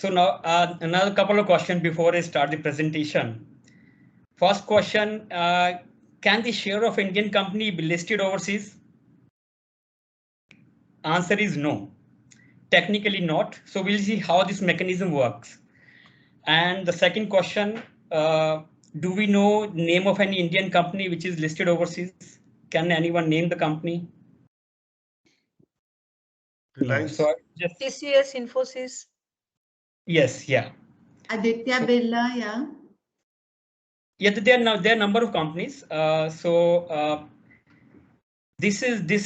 So now another couple of questions before I start the presentation. First question, can the share of Indian company be listed overseas? Answer is no, technically not. So we'll see how this mechanism works. And the second question, do we know name of any Indian company which is listed overseas? Can anyone name the company? No. So just TCS, Infosys. Yes, yeah. Aditya Birla, yeah. Yeah, there are a number of companies. This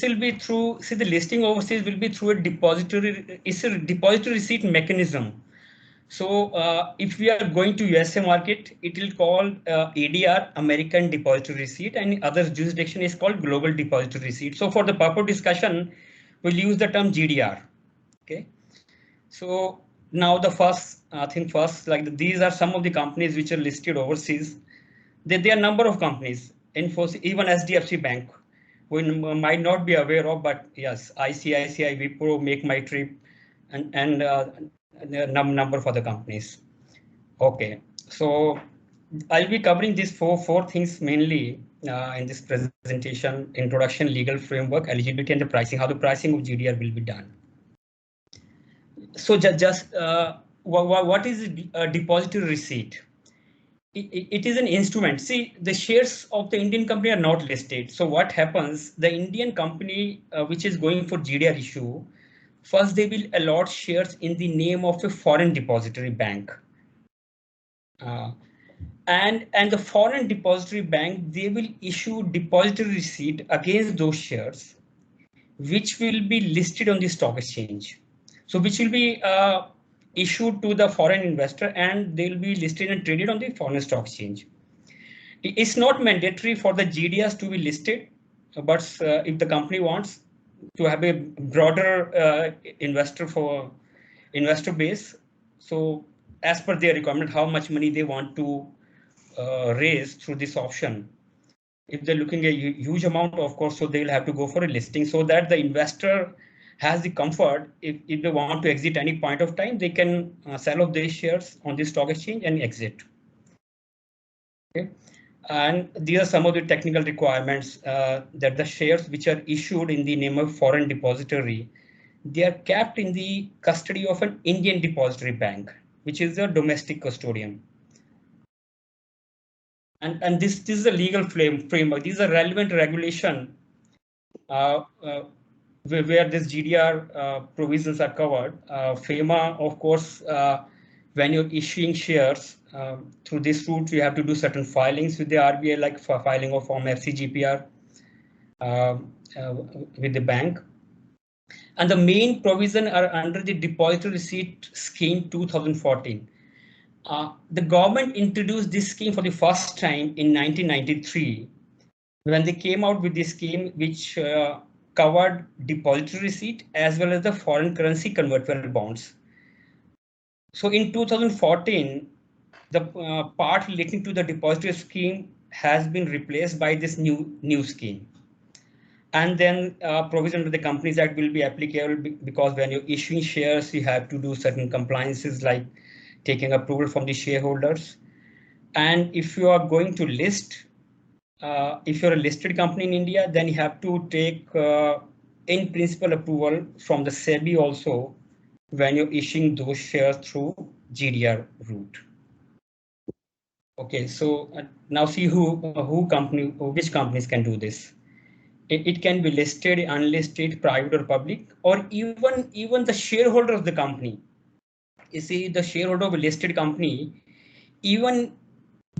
will be through, see, the listing overseas will be through a depository. It's a depository receipt mechanism. So if we are going to USA market, it will call ADR, American Depository Receipt, and other jurisdiction is called Global Depository Receipt. So for the purpose of discussion, we'll use the term GDR. Okay. So now the first thing first, like these are some of the companies which are listed overseas. There are a number of companies, Infosys, even SDFC Bank, we might not be aware of, but yes, ICICI, Wipro, Make My Trip, and a number of other companies. Okay, so I'll be covering these four things mainly in this presentation: introduction, legal framework, eligibility, and the pricing. How the pricing of GDR will be done. So what is a depository receipt? It is an instrument. See, the shares of the Indian company are not listed. So what happens? The Indian company which is going for GDR issue, first they will allot shares in the name of a foreign depository bank. And the foreign depository bank, they will issue depository receipt against those shares, which will be listed on the stock exchange. So which will be issued to the foreign investor, and they'll be listed and traded on the foreign stock exchange. It's not mandatory for the GDRs to be listed, but if the company wants to have a broader investor base, so as per their requirement, how much money they want to raise through this option. If they're looking at a huge amount, of course, so they'll have to go for a listing so that the investor has the comfort. If they want to exit any point of time, they can sell off their shares on the stock exchange and exit. Okay. And these are some of the technical requirements that the shares which are issued in the name of foreign depository, they are kept in the custody of an Indian depository bank, which is a domestic custodian. And this is a legal framework. These are relevant regulation where this GDR provisions are covered. FEMA, of course, when you're issuing shares through this route, you have to do certain filings with the RBI, like for filing of Form FCGPR with the bank. And the main provision are under the Depository Receipt Scheme 2014. The government introduced this scheme for the first time in 1993, when they came out with this scheme, which covered depository receipt as well as the foreign currency convertible bonds. So in 2014, the part relating to the depository scheme has been replaced by this new scheme. And then provision of the Companies Act will be applicable, because when you're issuing shares, you have to do certain compliances like taking approval from the shareholders. And if you are going to list, if you're a listed company in India, then you have to take in principle approval from the SEBI also when you're issuing those shares through GDR route. Okay, so now see which companies can do this. It can be listed, unlisted, private or public, or even the shareholder of the company. You see, the shareholder of a listed company, even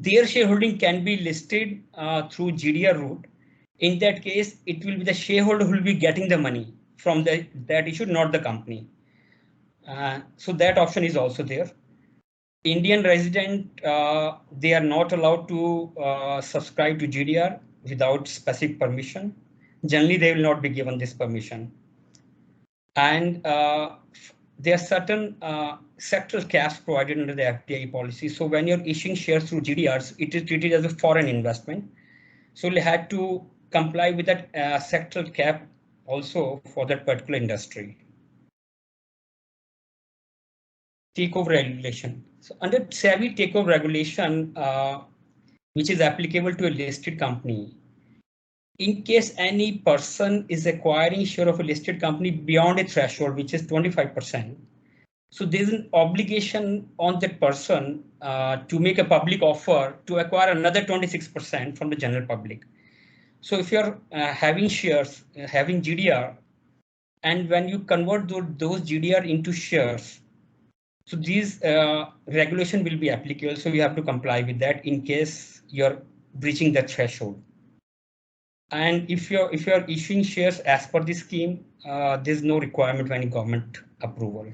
their shareholding can be listed through GDR route. In that case, it will be the shareholder who will be getting the money from that issue, not the company. So that option is also there. Indian resident, they are not allowed to subscribe to GDR without specific permission. Generally, they will not be given this permission. And there are certain sectoral caps provided under the FDI policy. So when you're issuing shares through GDRs, it is treated as a foreign investment. So you had to comply with that sectoral cap also for that particular industry. takeover regulation. So under SEBI takeover regulation, which is applicable to a listed company, in case any person is acquiring share of a listed company beyond a threshold, which is 25%, so there's an obligation on that person to make a public offer to acquire another 26% from the general public. So if you're having shares, having GDR, and when you convert those GDR into shares, so these regulation will be applicable. So you have to comply with that in case you're breaching the threshold. And if you're issuing shares as per the scheme, there's no requirement for any government approval.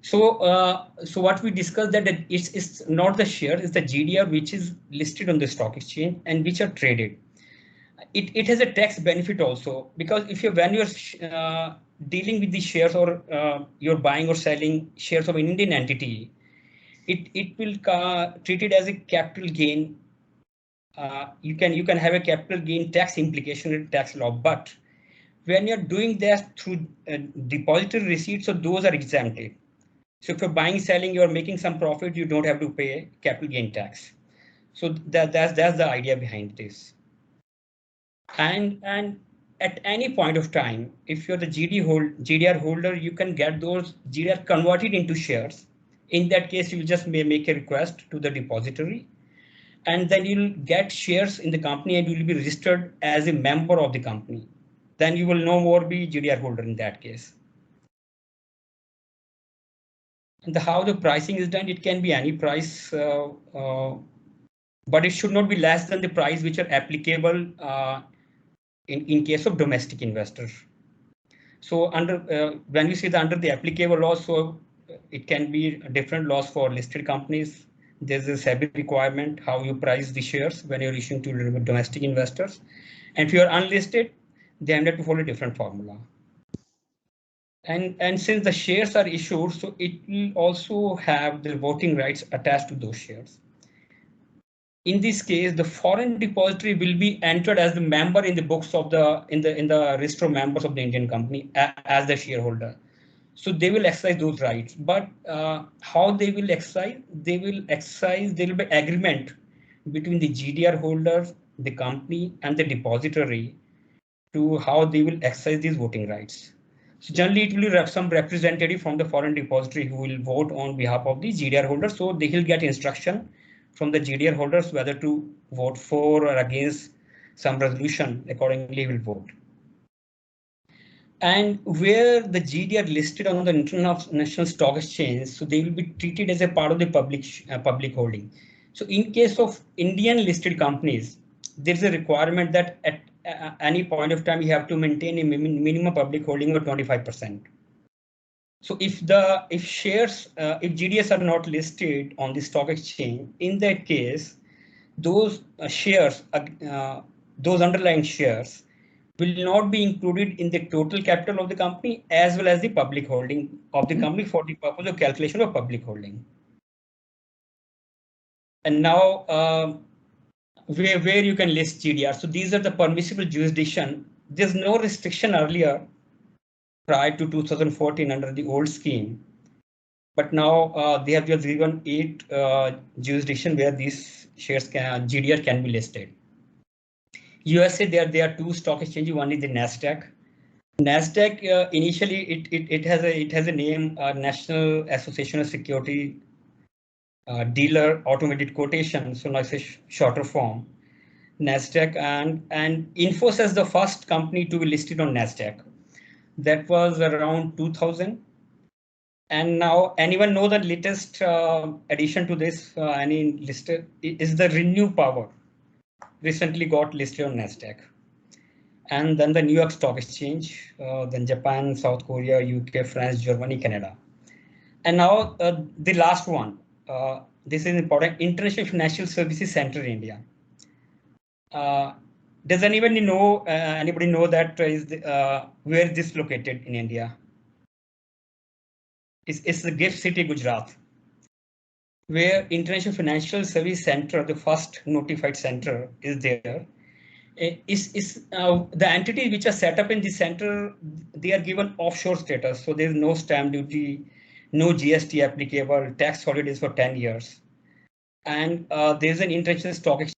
So so what we discussed that it's not the share, it's the GDR which is listed on the stock exchange and which are traded. It has a tax benefit also, because if when you're dealing with the shares or you're buying or selling shares of an Indian entity, it will treat it as a capital gain. You can have a capital gain tax implication in tax law, but when you're doing that through depository receipts, so those are exempted. So if you're buying, selling, you're making some profit, you don't have to pay capital gain tax. So that's the idea behind this. And at any point of time, if you're the GDR holder, you can get those GDR converted into shares. In that case, you just may make a request to the depository, and then you'll get shares in the company and you will be registered as a member of the company. Then you will no more be GDR holder in that case. And how the pricing is done, it can be any price, but it should not be less than the price which are applicable in case of domestic investors. So under when you see the under the applicable laws, so it can be different laws for listed companies. There's a SEBI requirement how you price the shares when you're issuing to domestic investors. And if you're unlisted, they have to follow a different formula. And since the shares are issued, so it will also have the voting rights attached to those shares. In this case, the foreign depository will be entered as the member in the books of in the register of members of the Indian company as the shareholder. So they will exercise those rights. But how they will exercise? There will be agreement between the GDR holders, the company, and the depository to how they will exercise these voting rights. So generally, it will have some representative from the foreign depository who will vote on behalf of the GDR holders. So they will get instruction from the GDR holders whether to vote for or against some resolution. Accordingly, will vote. And where the GDR listed on the international stock exchange, so they will be treated as a part of the public holding. So in case of Indian listed companies, there is a requirement that at any point of time you have to maintain a minimum public holding of 25%. So if shares, if GDS are not listed on the stock exchange, in that case, those shares, those underlying shares will not be included in the total capital of the company as well as the public holding of the company for the purpose of calculation of public holding. And now where you can list GDR. So these are the permissible jurisdiction. There's no restriction earlier prior to 2014 under the old scheme. But now they have just given 8 jurisdiction where these shares GDR can be listed. USA, there are 2 stock exchanges. One is the NASDAQ. NASDAQ initially it has a name, National Association of Security Dealer Automated Quotation. So now it's a shorter form, NASDAQ, and Infosys is the first company to be listed on NASDAQ. That was around 2000. And now anyone know the latest addition to this? Any listed is the Renew Power. Recently got listed on NASDAQ. And then the New York Stock Exchange, then Japan, South Korea, UK, France, Germany, Canada. And now the last one, this is important, International Financial Services Center in India. Does anybody know that where is this located in India? It's the GIFT City, Gujarat, where International Financial Service Center, the first notified center, is there. The entities which are set up in the center, they are given offshore status. So there is no stamp duty, no GST applicable, tax holidays for 10 years. And there's an international stock exchange